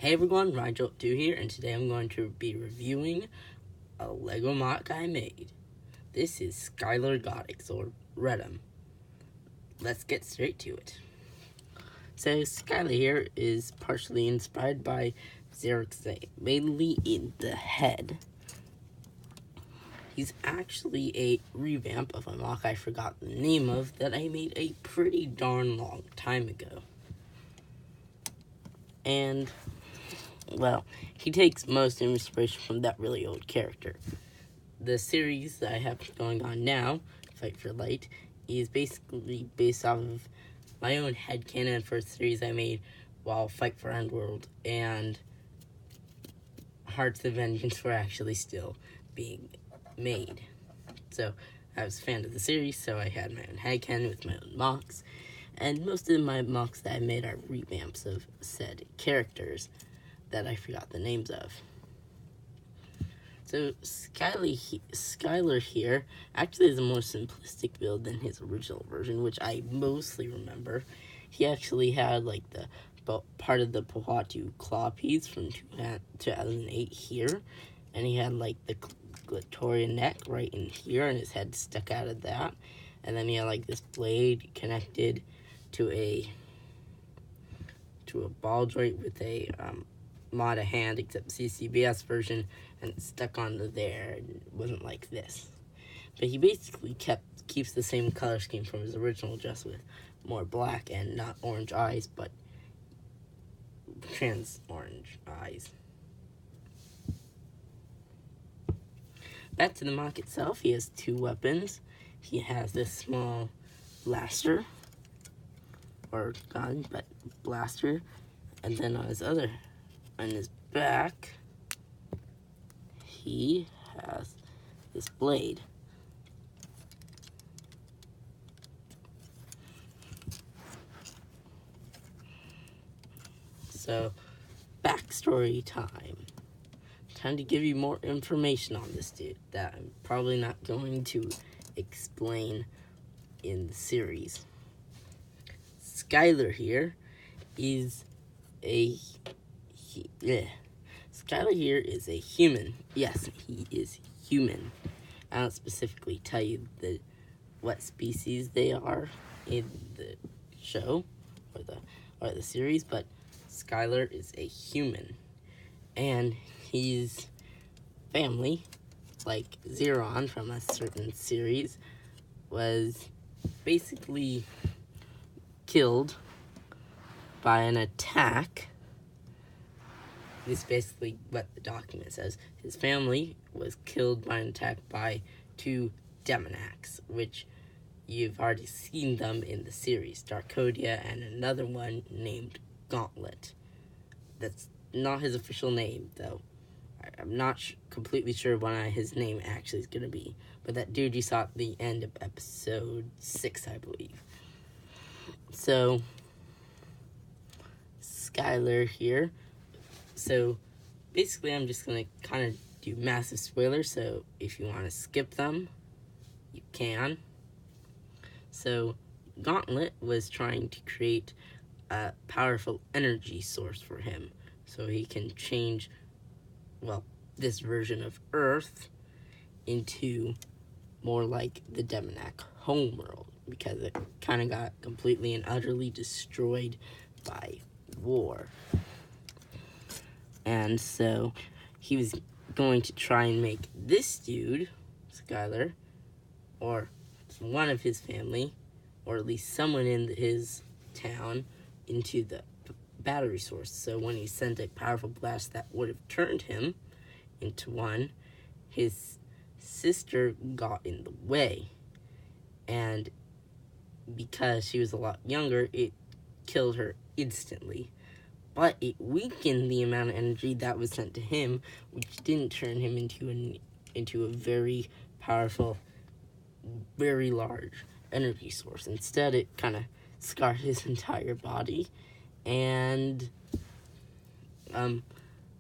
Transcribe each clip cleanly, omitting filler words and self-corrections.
Hey everyone, Rigel2 here, and today I'm going to be reviewing a Lego mock I made. This is Skyler Godix, or Redham. Let's get straight to it. So Skyler here is partially inspired by Xerxes, mainly in the head. He's actually a revamp of a mock I forgot the name of that I made a pretty darn long time ago. And well, he takes most inspiration from that really old character. The series that I have going on now, Fight for Light, is basically based off of my own headcanon for a series I made while Fight for Endworld and Hearts of Vengeance were actually still being made. So I was a fan of the series, so I had my own headcanon with my own mocks, and most of my mocks that I made are revamps of said characters that I forgot the names of. So Skyler here actually is a more simplistic build than his original version, which I mostly remember. He actually had like the part of the Powhatu claw piece from 2008 here, and he had like the Glitoria neck right in here, and his head stuck out of that, and then he had like this blade connected to a ball joint with a mod a hand, except CCBS version, and it's stuck onto there. It wasn't like this, but he basically keeps the same color scheme from his original, just with more black and not orange eyes, but trans orange eyes. Back to the mock itself, he has two weapons. He has this small blaster, or gun, but blaster, and then on his back, he has this blade. So, backstory time. Time to give you more information on this dude that I'm probably not going to explain in the series. Skyler here is Skyler here is a human. Yes, he is human. I don't specifically tell you what species they are in the show or the series, but Skyler is a human, and his family, like Zeron from a certain series, was basically killed by an attack. This is basically what the document says. His family was killed by an attack by two Demoniacs, which you've already seen them in the series, Darkodia and another one named Gauntlet. That's not his official name, though. I'm not completely sure what his name actually is going to be, but that dude you saw at the end of episode 6, I believe. So, Skyler here. So, basically, I'm just going to kind of do massive spoilers, so if you want to skip them, you can. So, Gauntlet was trying to create a powerful energy source for him, so he can change, well, this version of Earth into more like the Demoniac homeworld, because it kind of got completely and utterly destroyed by war. And so he was going to try and make this dude, Skyler, or one of his family, or at least someone in his town, into the battery source. So when he sent a powerful blast that would have turned him into one, his sister got in the way. And because she was a lot younger, it killed her instantly. But it weakened the amount of energy that was sent to him, which didn't turn him into a very powerful, very large energy source. Instead, it kind of scarred his entire body, and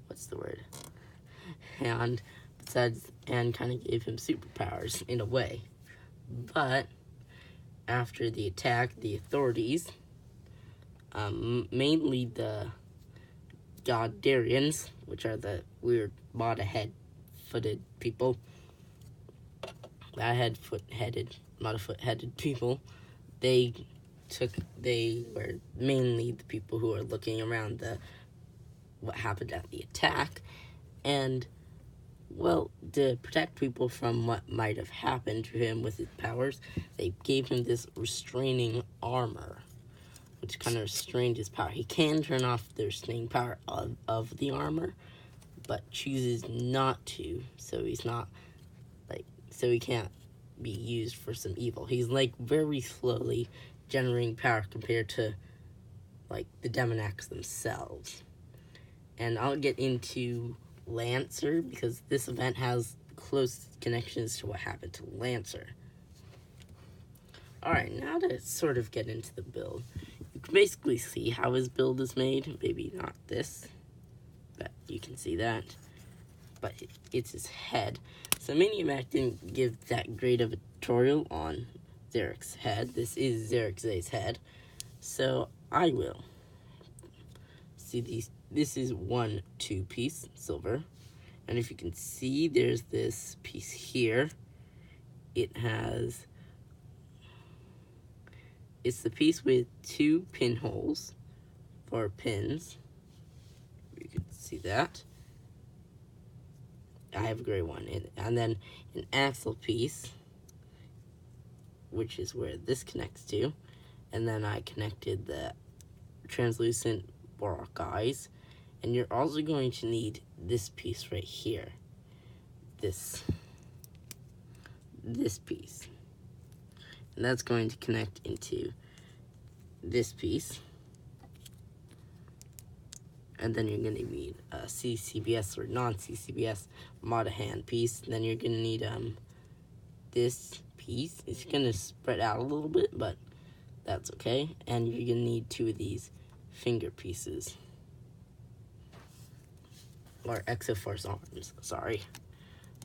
what's the word? And kind of gave him superpowers in a way. But after the attack, the authorities, mainly the god Darians, which are the weird modifoot-headed people. Modifoot-headed people. They were mainly the people who were looking around what happened at the attack, and well, to protect people from what might have happened to him with his powers, they gave him this restraining armor, which kind of restrained his power. He can turn off the restraining power of the armor, but chooses not to, so he can't be used for some evil. He's very slowly generating power compared to the Demoniacs themselves. And I'll get into Lancer because this event has close connections to what happened to Lancer. Alright, now to sort of get into the build. You can basically see how his build is made. Maybe not this, but you can see that. But it's his head. So Maniac didn't give that great of a tutorial on Xerx's head. This is Xerx's head. So I will. See these. This is 1 2-piece silver. And if you can see, there's this piece here. It's the piece with 2 pinholes for pins. You can see that. I have a gray one. And then an axle piece, which is where this connects to. And then I connected the translucent Borak eyes. And you're also going to need this piece right here. This piece. And that's going to connect into this piece. And then you're going to need a CCBS or non-CCBS Modahan piece. And then you're going to need this piece. It's going to spread out a little bit, but that's okay. And you're going to need 2 of these finger pieces. Or Exoforce arms, sorry.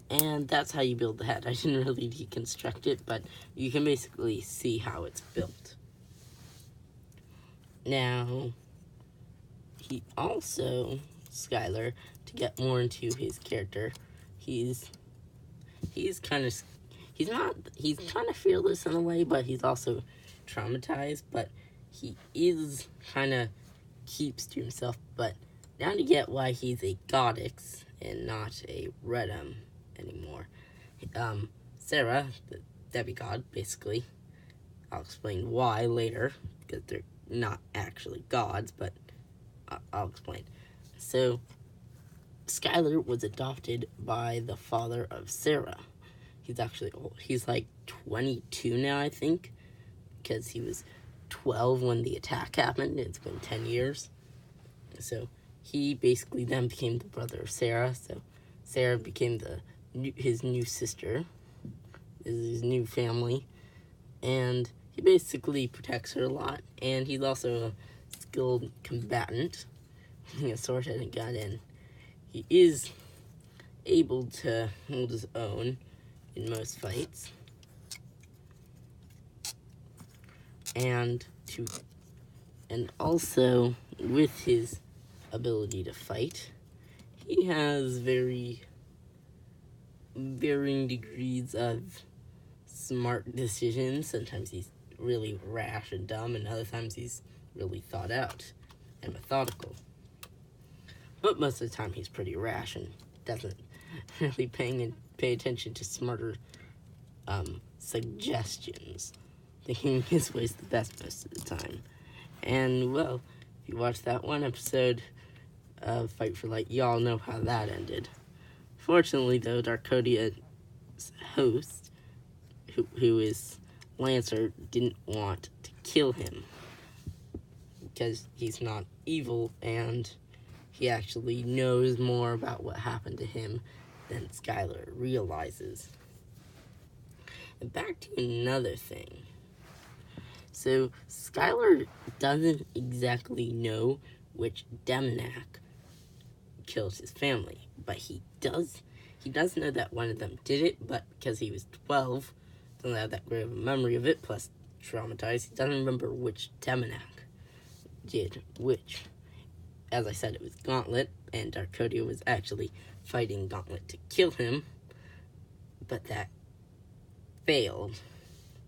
And that's how you build the head. I didn't really deconstruct it, but you can basically see how it's built. Now, he also, Skyler, to get more into his character, he's kind of fearless in a way, but he's also traumatized, but he is kind of keeps to himself. But now to get why he's a Godix and not a Redum anymore. Sarah, the demigod, basically. I'll explain why later, because they're not actually gods, but I'll explain. So, Skyler was adopted by the father of Sarah. He's actually old. He's 22 now, I think, because he was 12 when the attack happened. It's been 10 years. So, he basically then became the brother of Sarah. So, Sarah became his new sister, his new family, and he basically protects her a lot. And he's also a skilled combatant, a sword-headed gun, and he is able to hold his own in most fights. And also with his ability to fight, he has very varying degrees of smart decisions. Sometimes he's really rash and dumb, and other times he's really thought out and methodical. But most of the time he's pretty rash and doesn't really pay attention to smarter suggestions, thinking his way's the best most of the time. And, well, if you watch that one episode of Fight for Light, y'all know how that ended. Fortunately, though, Darkodia's host, who is Lancer, didn't want to kill him because he's not evil, and he actually knows more about what happened to him than Skyler realizes. And back to another thing. So, Skyler doesn't exactly know which Demoniac killed his family, but he does know that one of them did it, but because he was 12, doesn't have that great of a memory of it, plus traumatized, he doesn't remember which Demoniac did which. as I said, it was Gauntlet, and Darkodia was actually fighting Gauntlet to kill him, but that failed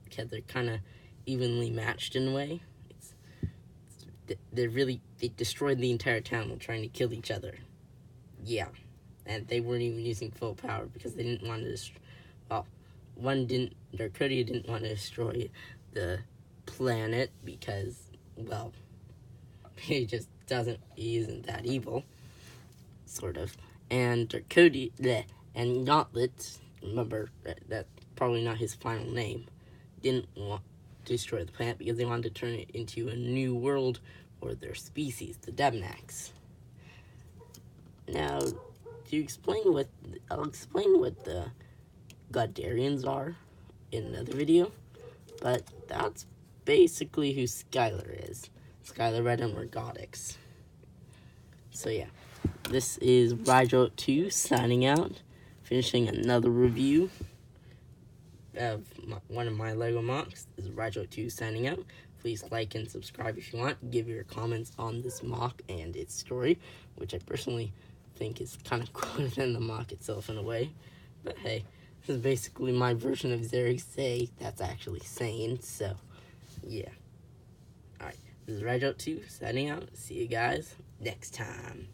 because they're kind of evenly matched in a way. They destroyed the entire town while trying to kill each other. Yeah, and they weren't even using full power because they didn't want to Darkodia didn't want to destroy the planet because, well, he isn't that evil, sort of. And and Gauntlet, remember, that's probably not his final name, didn't want to destroy the planet because they wanted to turn it into a new world for their species, the Debnax. Now, I'll explain what the Godarians are in another video, but that's basically who Skyler is. Skyler Godix. So yeah, this is Ryjo2 signing out, finishing another review of one of my LEGO MOCs. This is Ryjo2 signing out. Please like and subscribe if you want. Give your comments on this MOC and its story, which I personally think is kind of cooler than the MOC itself in a way. But hey, this is basically my version of Zerg that's actually sane, so yeah. Alright, this is Ryjo2 signing out. See you guys next time.